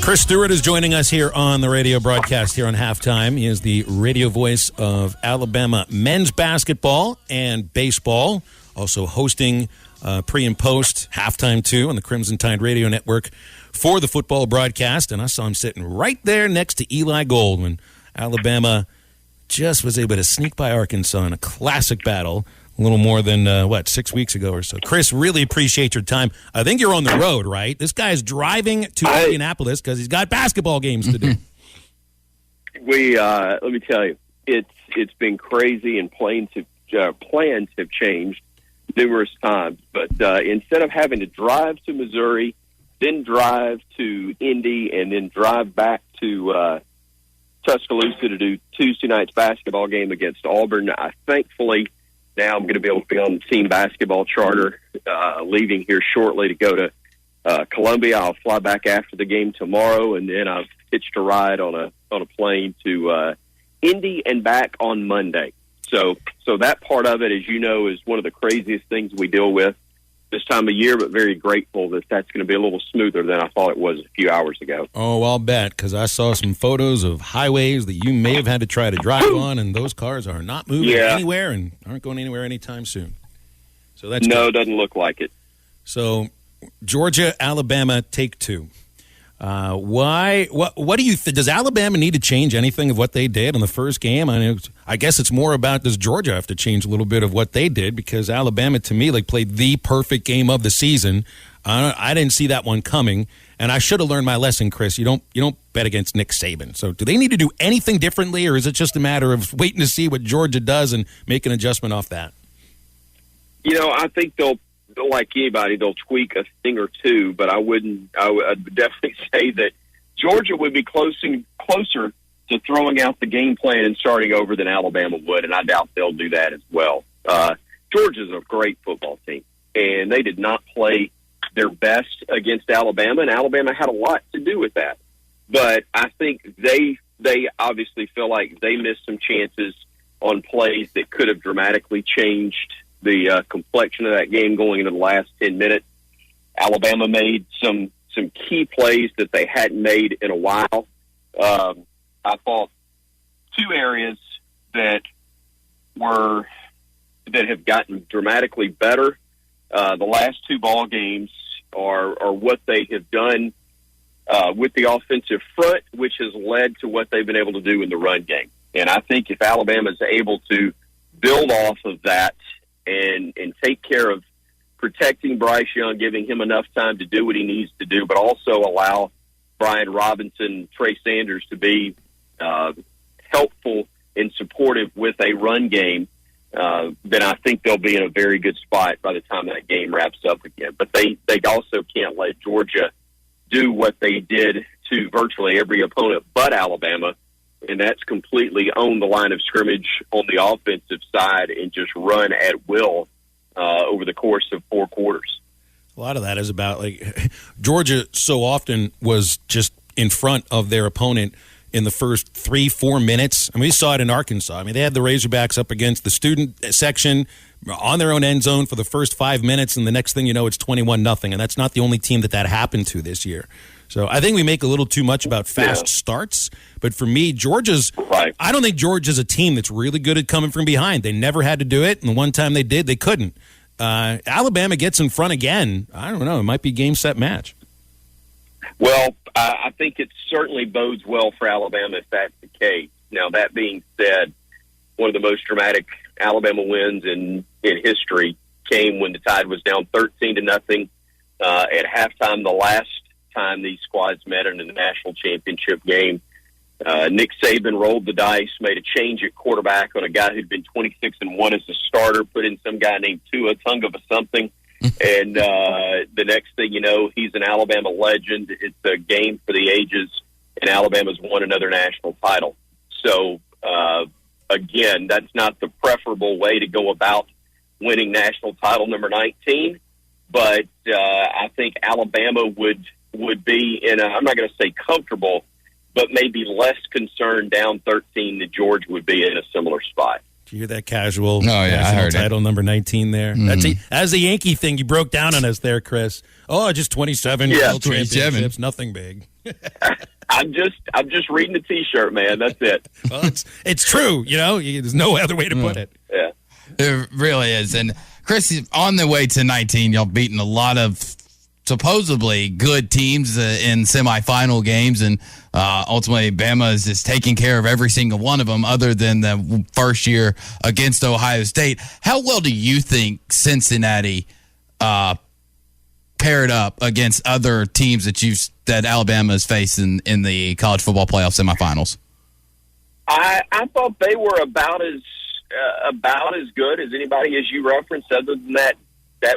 Chris Stewart is joining us here on the radio broadcast here on Halftime. He is the radio voice of Alabama men's basketball and baseball, also hosting pre and post halftime too on the Crimson Tide Radio Network for the football broadcast. And I saw him sitting right there next to Eli Gold when Alabama just was able to sneak by Arkansas in a classic battle a little more than, 6 weeks ago or so. Chris, really appreciate your time. I think you're on the road, right? This guy's driving to Indianapolis because he's got basketball games to do. Let me tell you, it's been crazy, and plans have changed numerous times. But instead of having to drive to Missouri, then drive to Indy, and then drive back to Tuscaloosa to do Tuesday night's basketball game against Auburn, thankfully now I'm going to be able to be on the team basketball charter, leaving here shortly to go to Columbia. I'll fly back after the game tomorrow, and then I've hitched a ride on a plane to Indy and back on Monday. So that part of it, as you know, is one of the craziest things we deal with this time of year, but very grateful that that's going to be a little smoother than I thought it was a few hours ago. Oh, I'll bet, because I saw some photos of highways that you may have had to try to drive on, and those cars are not moving anywhere and aren't going anywhere anytime soon. So that's good. It doesn't look like it. So Georgia, Alabama, take two. Why? What do you think? Does Alabama need to change anything of what they did in the first game? I guess it's more about, does Georgia have to change a little bit of what they did? Because Alabama, to me, played the perfect game of the season. I didn't see that one coming, and I should have learned my lesson, Chris. You don't bet against Nick Saban. So do they need to do anything differently, or is it just a matter of waiting to see what Georgia does and make an adjustment off that? I think they'll like anybody, they'll tweak a thing or two, but I would definitely say that Georgia would be closer to throwing out the game plan and starting over than Alabama would, and I doubt they'll do that as well. Georgia's a great football team, and they did not play their best against Alabama, and Alabama had a lot to do with that. But I think they obviously feel like they missed some chances on plays that could have dramatically changed the complexion of that game going into the last 10 minutes. Alabama made some key plays that they hadn't made in a while. I thought two areas that have gotten dramatically better the last two ball games are what they have done with the offensive front, which has led to what they've been able to do in the run game. And I think if Alabama is able to build off of that and take care of protecting Bryce Young, giving him enough time to do what he needs to do, but also allow Brian Robinson, Trey Sanders to be helpful and supportive with a run game, then I think they'll be in a very good spot by the time that game wraps up again. But they also can't let Georgia do what they did to virtually every opponent but Alabama, and that's completely own the line of scrimmage on the offensive side and just run at will over the course of 4 quarters. A lot of that is about, Georgia so often was just in front of their opponent in the first 3-4 minutes. We saw it in Arkansas. They had the Razorbacks up against the student section on their own end zone for the first 5 minutes, and the next thing you know, it's 21-0, and that's not the only team that happened to this year. So I think we make a little too much about fast starts. But for me, I don't think Georgia's a team that's really good at coming from behind. They never had to do it, and the one time they did, they couldn't. Alabama gets in front again. I don't know. It might be game, set, match. Well, I think it certainly bodes well for Alabama if that's the case. Now, that being said, one of the most dramatic Alabama wins in history came when the Tide was down 13-0 at halftime the last time these squads met in the national championship game. Nick Saban rolled the dice, made a change at quarterback on a guy who'd been 26-1 as a starter, put in some guy named Tua Tagovailoa, and the next thing you know, he's an Alabama legend. It's a game for the ages, and Alabama's won another national title. So, again, that's not the preferable way to go about winning national title number 19, but I think Alabama would be in I'm not going to say comfortable, but maybe less concerned down 13 than Georgia would be in a similar spot. Did you hear that casual I heard title it. Number 19 there? Mm-hmm. That's the Yankee thing you broke down on us there, Chris. Oh, just 27 championships, championships, nothing big. I'm just reading the T-shirt, man. That's it. Well, it's true. There's no other way to put it. Yeah, it really is. And Chris, on the way to 19, y'all beaten a lot of supposedly good teams in semifinal games, and ultimately Bama is just taking care of every single one of them other than the first year against Ohio State. How well do you think Cincinnati paired up against other teams that Alabama has faced in the college football playoff semifinals? I thought they were about as good as anybody, as you referenced, other than that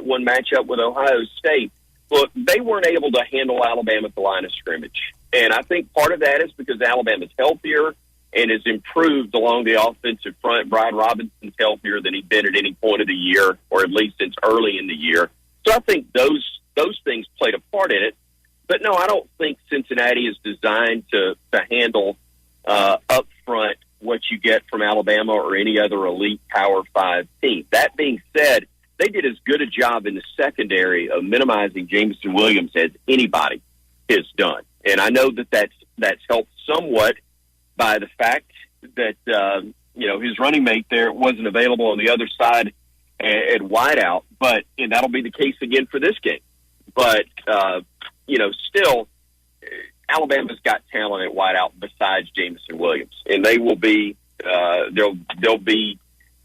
one matchup with Ohio State. Look, they weren't able to handle Alabama at the line of scrimmage. And I think part of that is because Alabama's healthier and has improved along the offensive front. Brian Robinson's healthier than he'd been at any point of the year, or at least since early in the year. So I think those things played a part in it. But no, I don't think Cincinnati is designed to handle up front what you get from Alabama or any other elite Power 5 team. That being said, they did as good a job in the secondary of minimizing Jameson Williams as anybody has done. And I know that's helped somewhat by the fact that, his running mate there wasn't available on the other side at wideout, and that'll be the case again for this game. But, still, Alabama's got talent at wideout besides Jameson Williams, and they will be, there'll be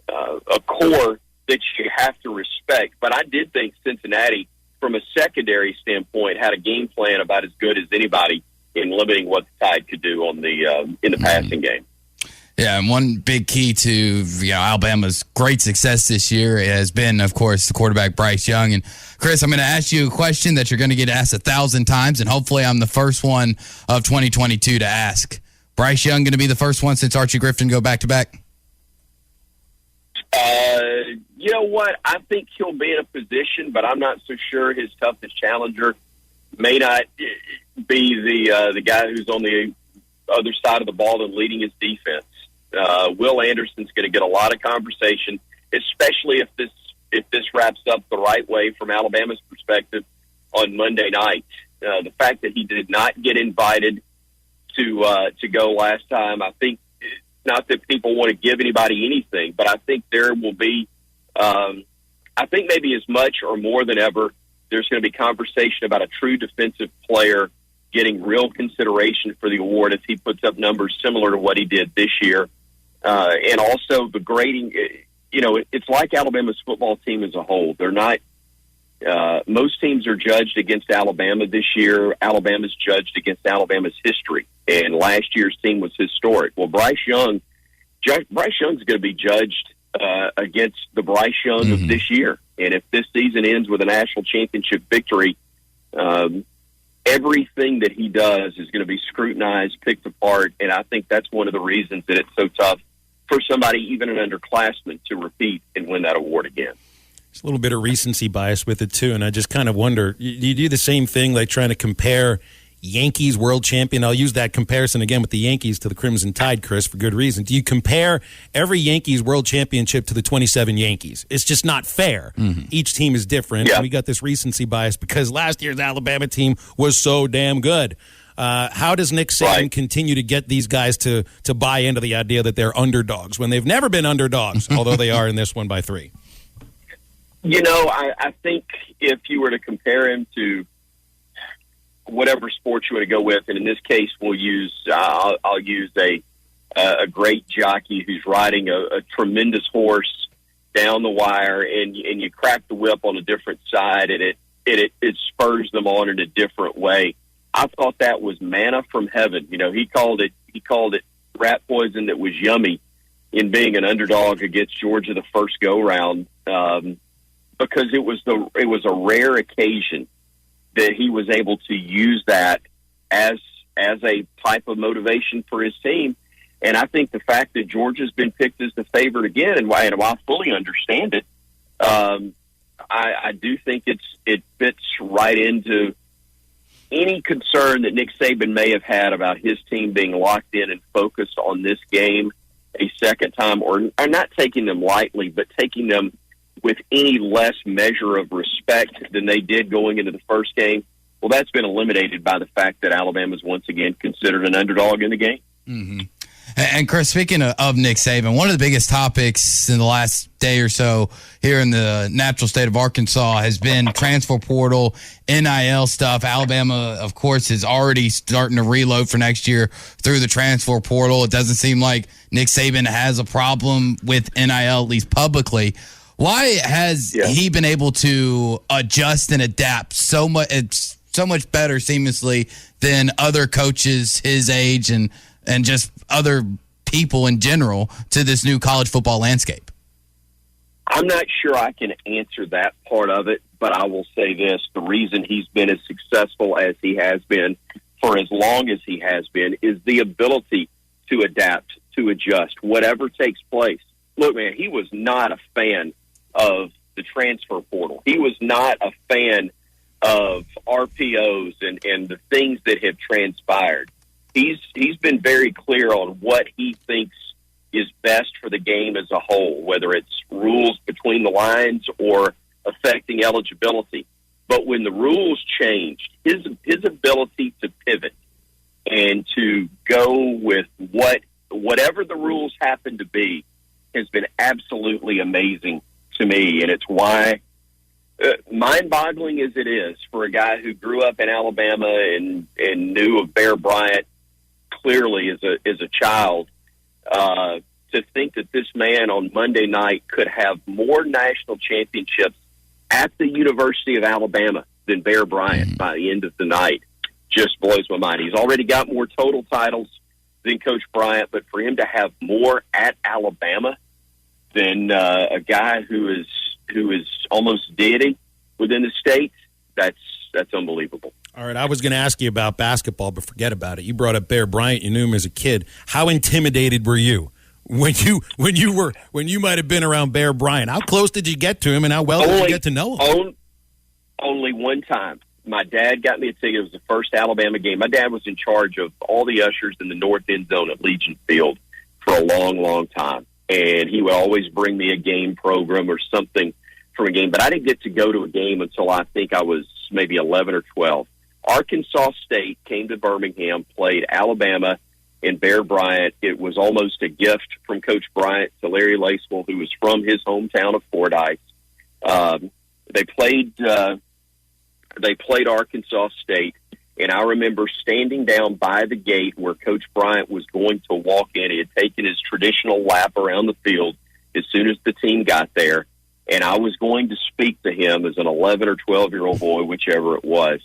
a core that you have to respect. But I did think Cincinnati, from a secondary standpoint, had a game plan about as good as anybody in limiting what the Tide could do on in the passing game. Yeah, and one big key to Alabama's great success this year has been, of course, the quarterback Bryce Young. And Chris, I'm going to ask you a question that you're going to get asked 1,000 times, and hopefully I'm the first one of 2022 to ask. Bryce Young going to be the first one since Archie Griffin go back-to-back? You know what? I think he'll be in a position, but I'm not so sure his toughest challenger may not be the guy who's on the other side of the ball and leading his defense. Will Anderson's going to get a lot of conversation, especially if this wraps up the right way from Alabama's perspective on Monday night. The fact that he did not get invited to go last time, I think, not that people want to give anybody anything, but I think there will be, I think maybe as much or more than ever, there's going to be conversation about a true defensive player getting real consideration for the award if he puts up numbers similar to what he did this year. And also the grading, it's like Alabama's football team as a whole. They're not, most teams are judged against Alabama this year. Alabama's judged against Alabama's history. And last year's team was historic. Well, Bryce Young's going to be judged against the Bryce Young of this year. And if this season ends with a national championship victory, everything that he does is going to be scrutinized, picked apart, and I think that's one of the reasons that it's so tough for somebody, even an underclassman, to repeat and win that award again. There's a little bit of recency bias with it, too, and I just kind of wonder, do you do the same thing, like trying to compare Yankees world champion? I'll use that comparison again with the Yankees to the Crimson Tide, Chris, for good reason. Do you compare every Yankees world championship to the 27 Yankees? It's just not fair. Each team is different. Yeah. We got this recency bias because last year's Alabama team was so damn good. How does Nick Saban continue to get these guys to buy into the idea that they're underdogs when they've never been underdogs, although they are in this one by 3? I think if you were to compare him to whatever sport you want to go with, and in this case, I'll use a great jockey who's riding a tremendous horse down the wire, and you crack the whip on a different side, and it spurs them on in a different way. I thought that was manna from heaven. He called it rat poison that was yummy in being an underdog against Georgia the first go round, because it was a rare occasion that he was able to use that as a type of motivation for his team. And I think the fact that Georgia's been picked as the favorite again, and while I fully understand it, I do think it fits right into any concern that Nick Saban may have had about his team being locked in and focused on this game a second time, or not taking them lightly, but taking them with any less measure of respect than they did going into the first game. Well, that's been eliminated by the fact that Alabama's once again considered an underdog in the game. Mm-hmm. And Chris, speaking of Nick Saban, one of the biggest topics in the last day or so here in the natural state of Arkansas has been transfer portal, NIL stuff. Alabama, of course, is already starting to reload for next year through the transfer portal. It doesn't seem like Nick Saban has a problem with NIL, at least publicly. Why has he been able to adjust and adapt so much? It's so much better, seamlessly, than other coaches his age and just other people in general to this new college football landscape? I'm not sure I can answer that part of it, but I will say this. The reason he's been as successful as he has been for as long as he has been is the ability to adapt, to adjust, whatever takes place. Look, man, he was not a fan of the transfer portal. He was not a fan of RPOs and the things that have transpired. He's been very clear on what he thinks is best for the game as a whole, whether it's rules between the lines or affecting eligibility. But when the rules changed, his ability to pivot and to go with whatever the rules happen to be has been absolutely amazing to me. And it's why, mind-boggling as it is for a guy who grew up in Alabama and knew of Bear Bryant clearly as a child, to think that this man on Monday night could have more national championships at the University of Alabama than Bear Bryant by the end of the night just blows my mind. He's already got more total titles than Coach Bryant, but for him to have more at Alabama than a guy who is almost deity within the state, that's unbelievable. All right, I was going to ask you about basketball, but forget about it. You brought up Bear Bryant. You knew him as a kid. How intimidated were you when you might have been around Bear Bryant? How close did you get to him, and how well did you get to know him? Only one time. My dad got me a ticket. It was the first Alabama game. My dad was in charge of all the ushers in the north end zone at Legion Field for a long, long time, and he would always bring me a game program or something from a game. But I didn't get to go to a game until I think I was maybe 11 or 12. Arkansas State came to Birmingham, played Alabama and Bear Bryant. It was almost a gift from Coach Bryant to Larry Lacewell, who was from his hometown of Fordyce. They played Arkansas State, and I remember standing down by the gate where Coach Bryant was going to walk in. He had taken his traditional lap around the field as soon as the team got there, and I was going to speak to him as an 11 or 12-year-old boy, whichever it was.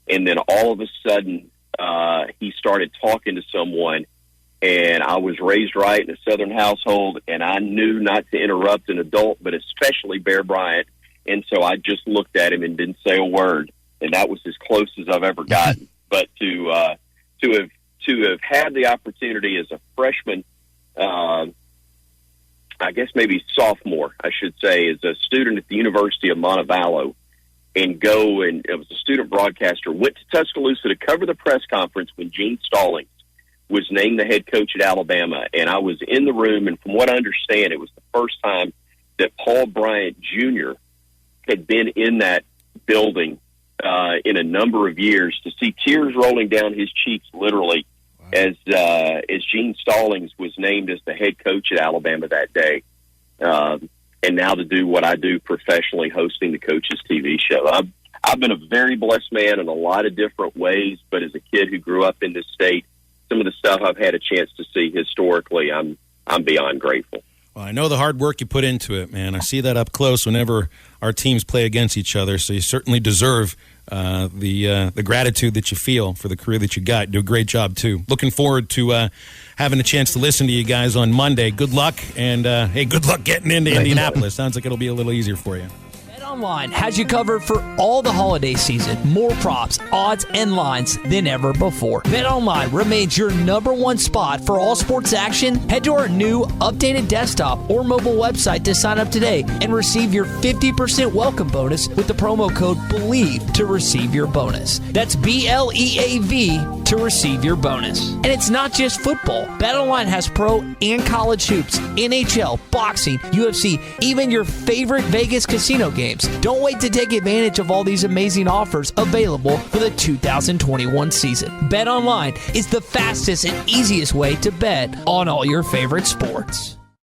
And then all of a sudden, he started talking to someone, and I was raised right in a Southern household, and I knew not to interrupt an adult, but especially Bear Bryant. And so I just looked at him and didn't say a word, and that was as close as I've ever gotten. But to have had the opportunity as a freshman, I guess maybe sophomore, I should say, as a student at the University of Montevallo, and go, and it was a student broadcaster, went to Tuscaloosa to cover the press conference when Gene Stallings was named the head coach at Alabama. And I was in the room, and from what I understand, it was the first time that Paul Bryant Jr. had been in that building in a number of years, to see tears rolling down his cheeks, literally, as Gene Stallings was named as the head coach at Alabama that day. And now to do what I do professionally, hosting the Coach's TV show. I've been a very blessed man in a lot of different ways, but as a kid who grew up in this state, some of the stuff I've had a chance to see historically, I'm beyond grateful. Well, I know the hard work you put into it, man. I see that up close whenever our teams play against each other, so you certainly deserve the gratitude that you feel for the career that you got. Do a great job, too. Looking forward to having a chance to listen to you guys on Monday. Good luck, and hey, good luck getting into Indianapolis. Sounds like it'll be a little easier for you. BetOnline has you covered for all the holiday season. More props, odds, and lines than ever before. BetOnline remains your #1 spot for all sports action. Head to our new updated desktop or mobile website to sign up today and receive your 50% welcome bonus with the promo code BELIEVE to receive your bonus. That's BLEAV to receive your bonus. And it's not just football. BetOnline has pro and college hoops, NHL, boxing, UFC, even your favorite Vegas casino games. games. Don't wait to take advantage of all these amazing offers available for the 2021 season. BetOnline is the fastest and easiest way to bet on all your favorite sports.